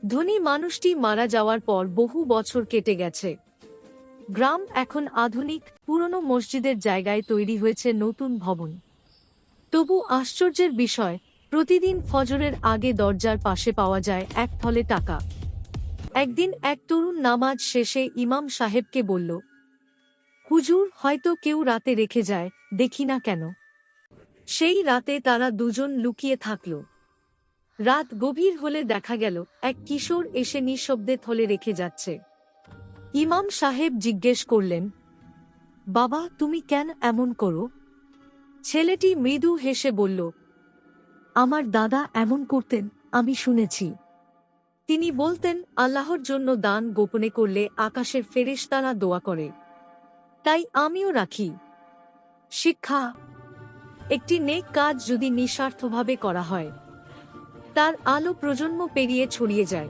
ধনী মানুষটি মারা যাওয়ার পর বহু বছর কেটে গেছে। গ্রাম এখন আধুনিক, পুরনো মসজিদের জায়গায় তৈরি হয়েছে নতুন ভবন। তবু আশ্চর্যের বিষয়, প্রতিদিন ফজরের আগে দরজার পাশে পাওয়া যায় এক থলে টাকা। একদিন এক তরুণ নামাজ শেষে ইমাম সাহেবকে বলল, হুজুর, হয়তো কেউ রাতে রেখে যায়, দেখি না কেন। সেই রাতে তারা দুজন লুকিয়ে থাকল। রাত গভীর হলে দেখা গেল এক কিশোর এসে নিঃশব্দে থলে রেখে যাচ্ছে। ইমাম সাহেব জিজ্ঞেস করলেন, বাবা, তুমি কেন এমন করো? ছেলেটি মৃদু হেসে বলল, আমার দাদা এমন করতেন, আমি শুনেছি। তিনি বলতেন, আল্লাহর জন্য দান গোপনে করলে আকাশের ফেরেশতারা দোয়া করে। তাই আমিও রাখি। শিক্ষা: একটি নেক কাজ যদি নিঃস্বার্থভাবে করা হয়, তার আলো প্রজন্ম পেরিয়ে ছড়িয়ে যায়।